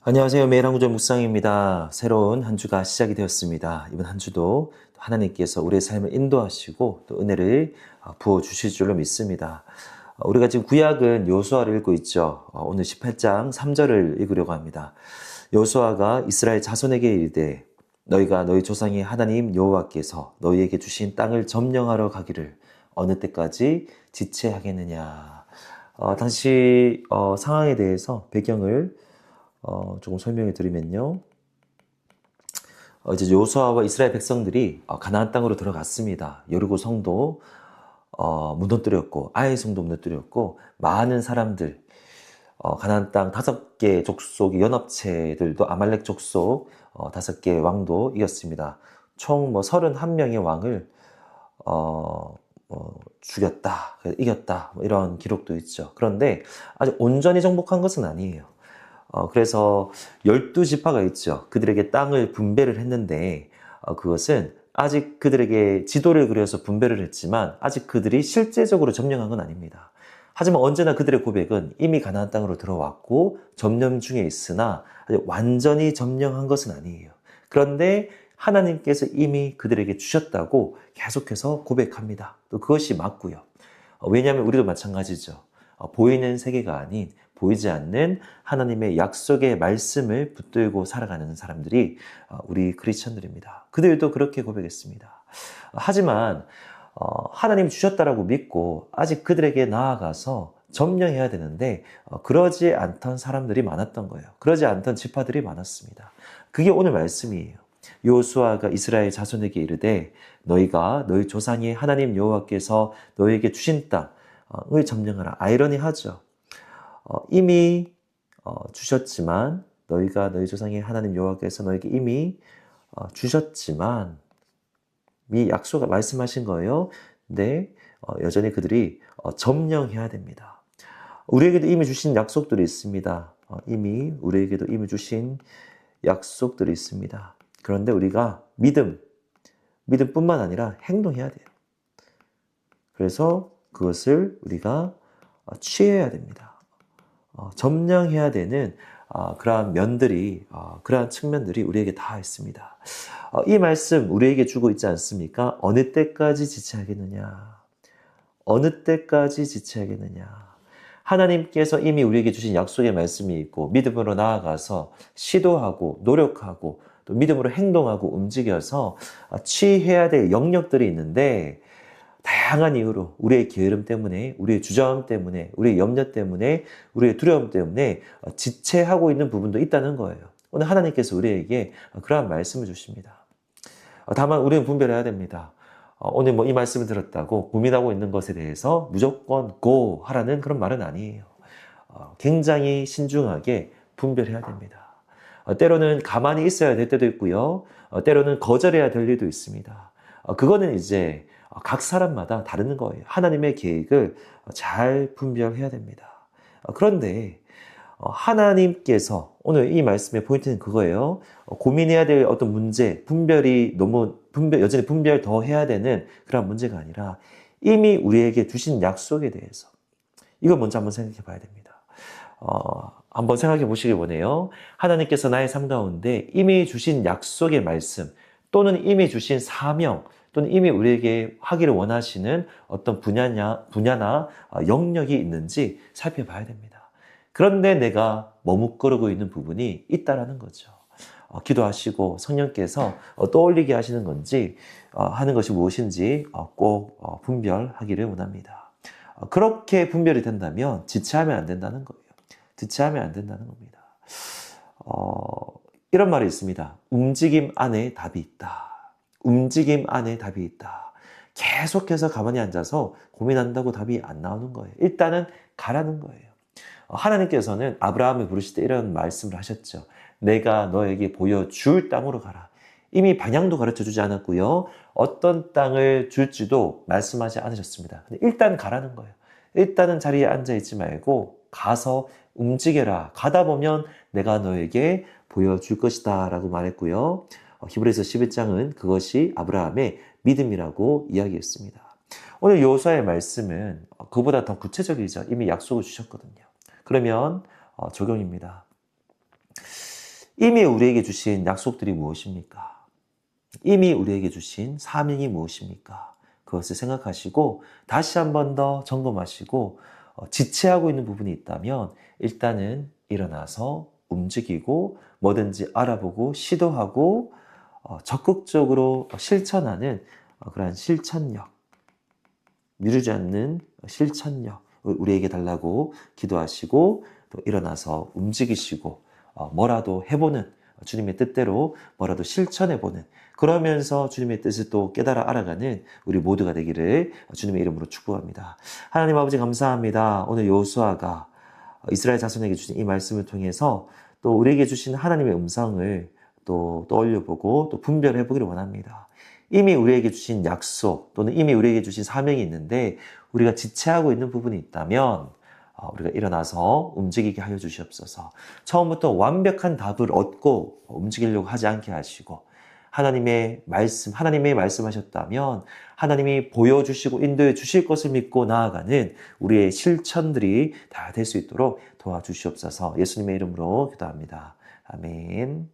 안녕하세요. 매일 한구절 묵상입니다. 새로운 한 주가 시작이 되었습니다. 이번 한 주도 하나님께서 우리의 삶을 인도하시고 또 은혜를 부어주실 줄로 믿습니다. 우리가 지금 구약은 여호수아를 읽고 있죠. 오늘 18장 3절을 읽으려고 합니다. 여호수아가 이스라엘 자손에게 이르되 너희가 너희 조상의 하나님 여호와께서 너희에게 주신 땅을 점령하러 가기를 어느 때까지 지체하겠느냐. 당시 상황에 대해서 배경을 조금 설명해 드리면요. 이제 여호수아와 이스라엘 백성들이 가나안 땅으로 들어갔습니다. 여리고 성도 무너뜨렸고 아이 성도 무너뜨렸고 많은 사람들 가나안 땅 5개 족속의 연합체들도 아말렉 족속 5개 왕도 이겼습니다. 총 31명의 왕을 죽였다, 이겼다 이런 기록도 있죠. 그런데 아직 온전히 정복한 것은 아니에요. 그래서 12지파가 있죠. 그들에게 땅을 분배를 했는데 그것은 아직 그들에게 지도를 그려서 분배를 했지만 아직 그들이 실제적으로 점령한 건 아닙니다. 하지만 언제나 그들의 고백은 이미 가나안 땅으로 들어왔고 점령 중에 있으나 아직 완전히 점령한 것은 아니에요. 그런데 하나님께서 이미 그들에게 주셨다고 계속해서 고백합니다. 또 그것이 맞고요. 왜냐하면 우리도 마찬가지죠. 보이는 세계가 아닌 보이지 않는 하나님의 약속의 말씀을 붙들고 살아가는 사람들이 우리 크리스천들입니다. 그들도 그렇게 고백했습니다. 하지만 하나님 주셨다라고 믿고 아직 그들에게 나아가서 점령해야 되는데 그러지 않던 사람들이 많았던 거예요. 그러지 않던 지파들이 많았습니다. 그게 오늘 말씀이에요. 여호수아가 이스라엘 자손에게 이르되 너희가 너희 조상의 하나님 여호와께서 너희에게 주신 땅을 점령하라. 아이러니하죠. 이미 주셨지만 너희가 너희 조상의 하나님 여호와께서 너에게 이미 주셨지만 이 약속을 말씀하신 거예요. 근데 여전히 그들이 점령해야 됩니다. 우리에게도 이미 주신 약속들이 있습니다. 이미 우리에게도 이미 주신 약속들이 있습니다. 그런데 우리가 믿음뿐만 아니라 행동해야 돼요. 그래서 그것을 우리가 취해야 됩니다. 점령해야 되는 그러한 면들이, 그러한 측면들이 우리에게 다 있습니다. 이 말씀 우리에게 주고 있지 않습니까? 어느 때까지 지체하겠느냐? 어느 때까지 지체하겠느냐? 하나님께서 이미 우리에게 주신 약속의 말씀이 있고 믿음으로 나아가서 시도하고 노력하고 또 믿음으로 행동하고 움직여서 취해야 될 영역들이 있는데 다양한 이유로 우리의 게으름 때문에 우리의 주저함 때문에 우리의 염려 때문에 우리의 두려움 때문에 지체하고 있는 부분도 있다는 거예요. 오늘 하나님께서 우리에게 그러한 말씀을 주십니다. 다만 우리는 분별해야 됩니다. 오늘 이 말씀을 들었다고 고민하고 있는 것에 대해서 무조건 go 하라는 그런 말은 아니에요. 굉장히 신중하게 분별해야 됩니다. 때로는 가만히 있어야 될 때도 있고요. 때로는 거절해야 될 일도 있습니다. 그거는 이제 각 사람마다 다른 거예요. 하나님의 계획을 잘 분별해야 됩니다. 그런데 하나님께서 오늘 이 말씀의 포인트는 그거예요. 고민해야 될 어떤 문제, 여전히 분별 더 해야 되는 그런 문제가 아니라 이미 우리에게 주신 약속에 대해서 이걸 먼저 한번 생각해 봐야 됩니다. 한번 생각해 보시기 원해요. 하나님께서 나의 삶 가운데 이미 주신 약속의 말씀 또는 이미 주신 사명 또는 이미 우리에게 하기를 원하시는 어떤 분야나 영역이 있는지 살펴봐야 됩니다. 그런데 내가 머뭇거리고 있는 부분이 있다라는 거죠. 기도하시고 성령께서 떠올리게 하시는 건지 하는 것이 무엇인지 꼭 분별하기를 원합니다. 그렇게 분별이 된다면 지체하면 안 된다는 거예요. 지체하면 안 된다는 겁니다. 이런 말이 있습니다. 움직임 안에 답이 있다. 움직임 안에 답이 있다. 계속해서 가만히 앉아서 고민한다고 답이 안 나오는 거예요. 일단은 가라는 거예요. 하나님께서는 아브라함을 부르실 때 이런 말씀을 하셨죠. 내가 너에게 보여줄 땅으로 가라. 이미 방향도 가르쳐 주지 않았고요. 어떤 땅을 줄지도 말씀하지 않으셨습니다. 근데 일단 가라는 거예요. 일단은 자리에 앉아있지 말고 가서 움직여라. 가다 보면 내가 너에게 보여줄 것이다 라고 말했고요. 히브리서 11장은 그것이 아브라함의 믿음이라고 이야기했습니다. 오늘 여호수아의 말씀은 그보다 더 구체적이죠. 이미 약속을 주셨거든요. 그러면 적용입니다. 이미 우리에게 주신 약속들이 무엇입니까? 이미 우리에게 주신 사명이 무엇입니까? 그것을 생각하시고 다시 한 번 더 점검하시고 지체하고 있는 부분이 있다면 일단은 일어나서 움직이고 뭐든지 알아보고 시도하고 적극적으로 실천하는 그러한 실천력, 미루지 않는 실천력 우리에게 달라고 기도하시고 또 일어나서 움직이시고 뭐라도 해보는 주님의 뜻대로 뭐라도 실천해보는 그러면서 주님의 뜻을 또 깨달아 알아가는 우리 모두가 되기를 주님의 이름으로 축복합니다. 하나님 아버지 감사합니다. 오늘 여호수아가 이스라엘 자손에게 주신 이 말씀을 통해서 또 우리에게 주신 하나님의 음성을 또 떠올려보고 또 분별해보기를 원합니다. 이미 우리에게 주신 약속 또는 이미 우리에게 주신 사명이 있는데 우리가 지체하고 있는 부분이 있다면 우리가 일어나서 움직이게 하여 주시옵소서. 처음부터 완벽한 답을 얻고 움직이려고 하지 않게 하시고 하나님의 말씀하셨다면 하나님이 보여주시고 인도해 주실 것을 믿고 나아가는 우리의 실천들이 다 될 수 있도록 도와주시옵소서. 예수님의 이름으로 기도합니다. 아멘.